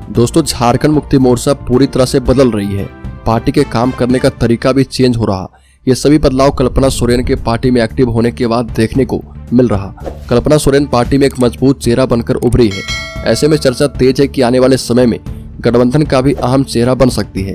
दोस्तों, झारखंड मुक्ति मोर्चा पूरी तरह से बदल रही है। पार्टी के काम करने का तरीका भी चेंज हो रहा। ये सभी बदलाव कल्पना सोरेन के पार्टी में एक्टिव होने के बाद देखने को मिल रहा। कल्पना सोरेन पार्टी में एक मजबूत चेहरा बनकर उभरी है। ऐसे में चर्चा तेज है कि आने वाले समय में गठबंधन का भी अहम चेहरा बन सकती है।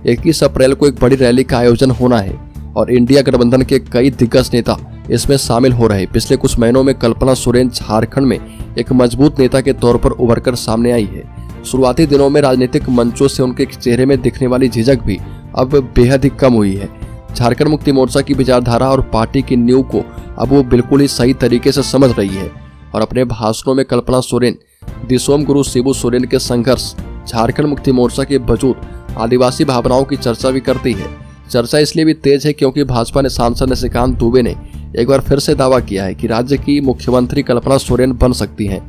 21 अप्रैल को एक बड़ी रैली का आयोजन होना है और इंडिया गठबंधन के कई दिग्गज नेता इसमें शामिल हो रहे। पिछले कुछ महीनों में कल्पना सोरेन झारखंड में एक मजबूत नेता के तौर पर उभरकर सामने आई है। शुरुआती दिनों में राजनीतिक मंचों से उनके चेहरे में दिखने वाली झिझक भी अब बेहद ही कम हुई है। झारखंड मुक्ति मोर्चा की विचारधारा और पार्टी की नींव को अब वो बिल्कुल ही सही तरीके से समझ रही है और अपने भाषणों में कल्पना सोरेन, दिसोम गुरु शिबू सोरेन के संघर्ष, झारखंड मुक्ति मोर्चा के वजूद, आदिवासी भावनाओं की चर्चा भी करती है। चर्चा इसलिए भी तेज है क्योंकि भाजपा ने सांसद निशिकांत दुबे ने एक बार फिर से दावा किया है कि राज्य की मुख्यमंत्री कल्पना सोरेन बन सकती हैं।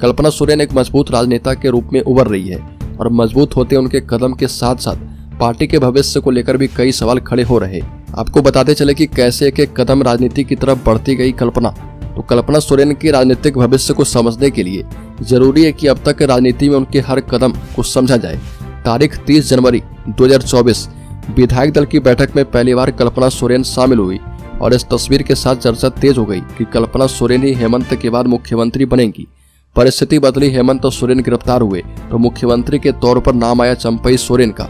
कल्पना सोरेन एक मजबूत राजनेता के रूप में उभर रही है और मजबूत होते उनके कदम के साथ साथ पार्टी के भविष्य को लेकर भी कई सवाल खड़े हो रहे। आपको बताते चले कि कैसे एक एक कदम राजनीति की तरफ बढ़ती गई कल्पना। तो कल्पना सोरेन के राजनीतिक भविष्य को समझने के लिए जरूरी है कि अब तक राजनीति में उनके हर कदम को समझा जाए। तारीख 30 जनवरी 2024 विधायक दल की बैठक में पहली बार कल्पना सोरेन शामिल हुई और इस तस्वीर के साथ चर्चा तेज हो गई कि कल्पना सोरेन ही हेमंत के बाद मुख्यमंत्री बनेंगी। परिस्थिति बदली, हेमंत सोरेन गिरफ्तार हुए तो मुख्यमंत्री के तौर पर नाम आया चंपई सोरेन का।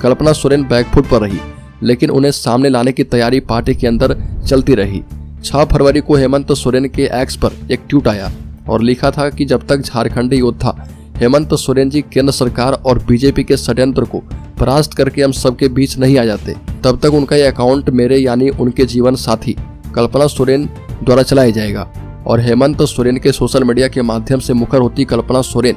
कल्पना सोरेन बैकफुट पर रही, लेकिन उन्हें सामने लाने की तैयारी पार्टी के अंदर चलती रही। 6 फरवरी को हेमंत सोरेन के एक्स पर एक ट्वीट आया और लिखा था कि जब तक झारखंडी योद्धा हेमंत सोरेन जी केंद्र सरकार और बीजेपी के षड्यंत्र को परास्त करके हम सबके बीच नहीं आ जाते, तब तक उनका ये अकाउंट मेरे यानी उनके जीवन साथी कल्पना सोरेन द्वारा चलाया जाएगा। और हेमंत सोरेन के सोशल मीडिया के माध्यम से मुखर होती कल्पना सोरेन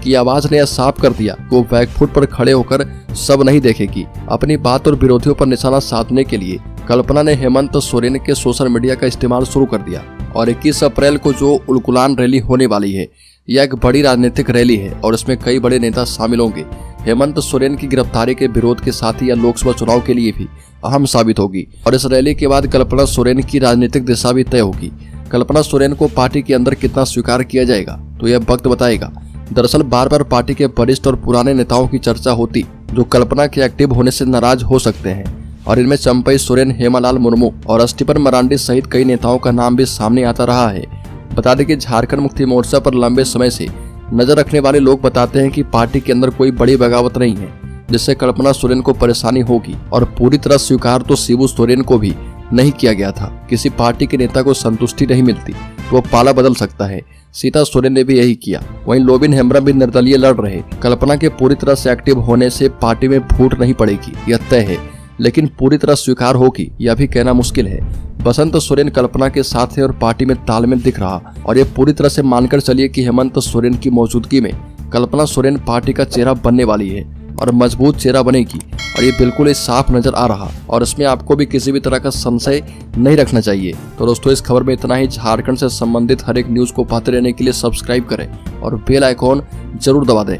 की आवाज ने यह साफ कर दिया कि वो बैकफुट पर खड़े होकर सब नहीं देखेगी। अपनी बात और विरोधियों पर निशाना साधने के लिए कल्पना ने हेमंत सोरेन के सोशल मीडिया का इस्तेमाल शुरू कर दिया। और 21 अप्रैल को जो उलगुलान रैली होने वाली है, यह एक बड़ी राजनीतिक रैली है और इसमें कई बड़े नेता शामिल होंगे। हेमंत सोरेन की गिरफ्तारी के विरोध के साथ ही यह लोकसभा चुनाव के लिए भी अहम साबित होगी और इस रैली के बाद कल्पना सोरेन की राजनीतिक दिशा भी तय होगी। कल्पना सोरेन को पार्टी के अंदर कितना स्वीकार किया जाएगा तो यह वक्त बताएगा। दरअसल बार बार पार्टी के वरिष्ठ और पुराने नेताओं की चर्चा होती जो कल्पना के एक्टिव होने से नाराज हो सकते हैं और इनमें चंपई सोरेन, हेमालाल मुर्मू और स्टीफन मरांडी सहित कई नेताओं का नाम भी सामने आता रहा है। बता दें कि झारखंड मुक्ति मोर्चा पर लंबे समय से नजर रखने वाले लोग बताते हैं कि पार्टी के अंदर कोई बड़ी बगावत नहीं है जिससे कल्पना सोरेन को परेशानी होगी और पूरी तरह स्वीकार तो शिबू सोरेन को भी नहीं किया गया था। किसी पार्टी के नेता को संतुष्टि नहीं मिलती तो वो पाला बदल सकता है। सीता सोरेन ने भी यही किया। वहीं लोबिन हेम्ब्रम भी निर्दलीय लड़ रहे। कल्पना के पूरी तरह से एक्टिव होने से पार्टी में फूट नहीं पड़ेगी, यह तय है, लेकिन पूरी तरह स्वीकार होगी यह भी कहना मुश्किल है। बसंत सोरेन कल्पना के साथ है और पार्टी में तालमेल दिख रहा और ये पूरी तरह से मानकर चलिए कि हेमंत सोरेन की मौजूदगी में कल्पना सोरेन पार्टी का चेहरा बनने वाली है और मजबूत चेहरा बनेगी और ये बिल्कुल ही साफ नजर आ रहा और इसमें आपको भी किसी भी तरह का संशय नहीं रखना चाहिए। तो दोस्तों, इस खबर में इतना ही। झारखंड से संबंधित हर एक न्यूज को पाते रहने के लिए सब्सक्राइब करें और बेल आइकॉन जरूर दबा दें।